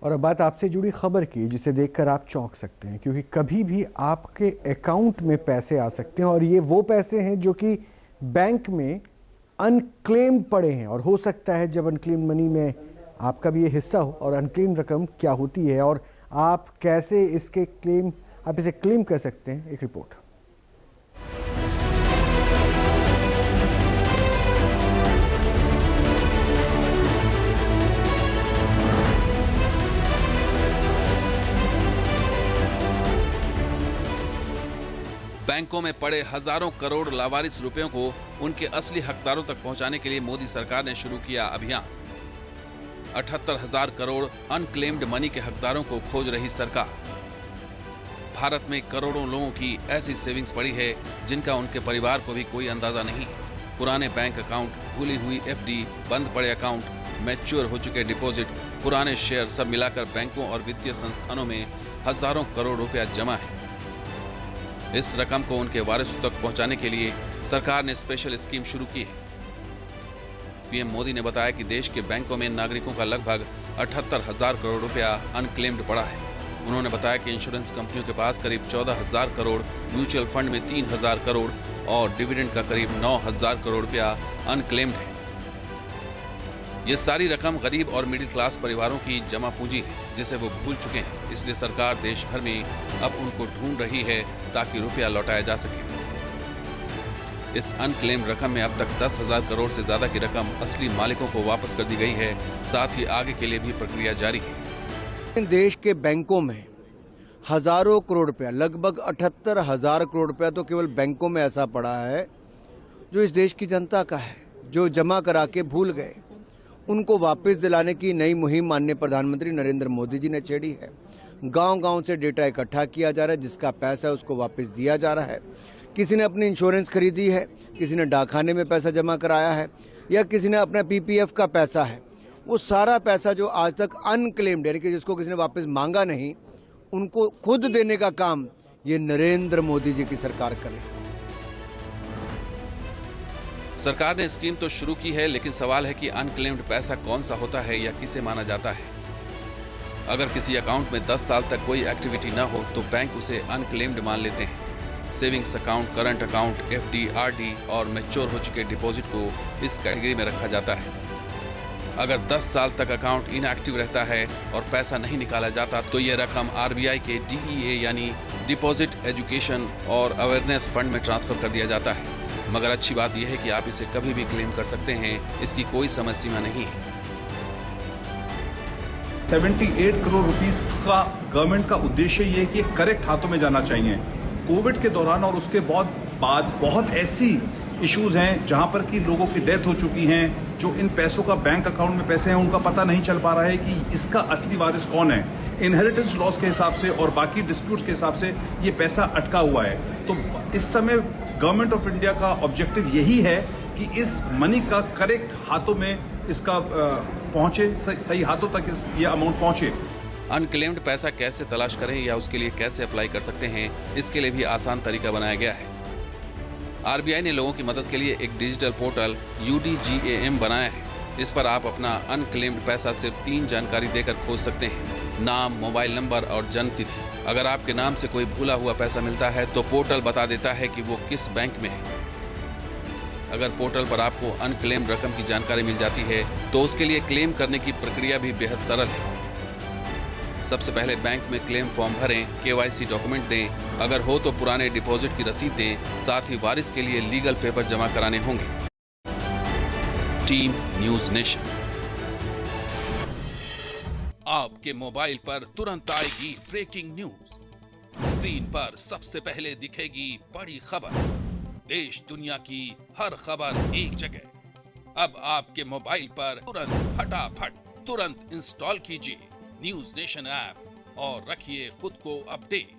और अब बात आपसे जुड़ी खबर की, जिसे देखकर आप चौंक सकते हैं, क्योंकि कभी भी आपके अकाउंट में पैसे आ सकते हैं और ये वो पैसे हैं जो कि बैंक में अनक्लेम्ड पड़े हैं। और हो सकता है जब अनक्लेम्ड मनी में आपका भी ये हिस्सा हो, और अनक्लेम्ड रकम क्या होती है और आप कैसे आप इसे क्लेम कर सकते हैं, एक रिपोर्ट। बैंकों में पड़े हजारों करोड़ लावारिस रुपयों को उनके असली हकदारों तक पहुंचाने के लिए मोदी सरकार ने शुरू किया अभियान। 78,000 करोड़ अनक्लेम्ड मनी के हकदारों को खोज रही सरकार। भारत में करोड़ों लोगों की ऐसी सेविंग्स पड़ी है जिनका उनके परिवार को भी कोई अंदाजा नहीं। पुराने बैंक अकाउंट, भूली हुई एफडी, बंद पड़े अकाउंट, मैच्योर हो चुके डिपॉजिट, पुराने शेयर, सब मिलाकर बैंकों और वित्तीय संस्थानों में हजारों करोड़ रुपया जमा है। इस रकम को उनके वारिसों तक पहुंचाने के लिए सरकार ने स्पेशल स्कीम शुरू की है। पीएम मोदी ने बताया कि देश के बैंकों में नागरिकों का लगभग 78,000 करोड़ रुपया अनक्लेम्ड पड़ा है। उन्होंने बताया कि इंश्योरेंस कंपनियों के पास करीब 14,000 करोड़, म्यूचुअल फंड में 3,000 करोड़ और डिविडेंड का करीब 9,000 करोड़ रुपया अनक्लेम्ड है। ये सारी रकम गरीब और मिडिल क्लास परिवारों की जमा पूंजी है, जिसे वो भूल चुके हैं। इसलिए सरकार देश भर में अब उनको ढूंढ रही है ताकि रुपया लौटाया जा सके। इस अनक्लेम्ड रकम में अब तक 10,000 करोड़ से ज्यादा की रकम असली मालिकों को वापस कर दी गई है। साथ ही आगे के लिए भी प्रक्रिया जारी है। देश के बैंकों में हजारों करोड़ रुपया, लगभग 78,000 करोड़ रुपया तो केवल बैंकों में ऐसा पड़ा है जो इस देश की जनता का है, जो जमा करा के भूल गए। उनको वापस दिलाने की नई मुहिम माननीय प्रधानमंत्री नरेंद्र मोदी जी ने छेड़ी है। गांव-गांव से डेटा इकट्ठा किया जा रहा है, जिसका पैसा है उसको वापस दिया जा रहा है। किसी ने अपनी इंश्योरेंस खरीदी है, किसी ने डाकखाने में पैसा जमा कराया है, या किसी ने अपना पीपीएफ का पैसा है, वो सारा पैसा जो आज तक अनक्लेम्ड यानी कि जिसको किसी ने वापस मांगा नहीं, उनको खुद देने का काम ये नरेंद्र मोदी जी की सरकार करे। सरकार ने स्कीम तो शुरू की है, लेकिन सवाल है कि अनक्लेम्ड पैसा कौन सा होता है या किसे माना जाता है। अगर किसी अकाउंट में 10 साल तक कोई एक्टिविटी ना हो तो बैंक उसे अनक्लेम्ड मान लेते हैं। Savings account, current account, FD, RD और मैच्योर हो चुके डिपॉजिट को इस कैटेगरी में रखा जाता है। अगर 10 साल तक अकाउंट इनएक्टिव रहता है और पैसा नहीं निकाला जाता तो यह रकम आरबीआई के डीईए यानी डिपॉजिट एजुकेशन और अवेयरनेस फंड में ट्रांसफर कर दिया जाता है। मगर अच्छी बात यह है कि आप इसे कभी भी क्लेम कर सकते हैं, इसकी कोई समय सीमा नहीं है। 78 करोड़ रुपीस का गवर्नमेंट का उद्देश्य ये है कि करेक्ट हाथों में जाना चाहिए। कोविड के दौरान और उसके बाद बहुत ऐसी इश्यूज हैं जहां पर कि लोगों की डेथ हो चुकी हैं, जो इन पैसों का बैंक अकाउंट में पैसे हैं उनका पता नहीं चल पा रहा है कि इसका असली वारिस कौन है। इनहेरिटेंस लॉस के हिसाब से और बाकी डिस्प्यूट्स के हिसाब से ये पैसा अटका हुआ है। तो इस समय गवर्नमेंट ऑफ इंडिया का ऑब्जेक्टिव यही है कि इस मनी का करेक्ट हाथों में इसका पहुंचे, सही हाथों तक ये अमाउंट पहुंचे। अनक्लेम्ड पैसा कैसे तलाश करें या उसके लिए कैसे अप्लाई कर सकते हैं, इसके लिए भी आसान तरीका बनाया गया है। आरबीआई ने लोगों की मदद के लिए एक डिजिटल पोर्टल UDGAM बनाया है। इस पर आप अपना अनक्लेम्ड पैसा सिर्फ 3 जानकारी देकर खोज सकते हैं: नाम, मोबाइल नंबर और जन्म तिथि। अगर आपके नाम से कोई भूला हुआ पैसा मिलता है तो पोर्टल बता देता है कि वो किस बैंक में है। अगर पोर्टल पर आपको अनक्लेम्ड रकम की जानकारी मिल जाती है तो उसके लिए क्लेम करने की प्रक्रिया भी बेहद सरल है। सबसे पहले बैंक में क्लेम फॉर्म भरें, KYC डॉक्यूमेंट दें, अगर हो तो पुराने डिपॉजिट की रसीद दें, साथ ही वारिस के लिए लीगल पेपर जमा कराने होंगे। Team news nation. आपके मोबाइल पर तुरंत आएगी ब्रेकिंग न्यूज। स्क्रीन पर सबसे पहले दिखेगी बड़ी खबर। देश दुनिया की हर खबर एक जगह। अब आपके मोबाइल पर तुरंत इंस्टॉल कीजिए न्यूज नेशन ऐप और रखिए खुद को अपडेट।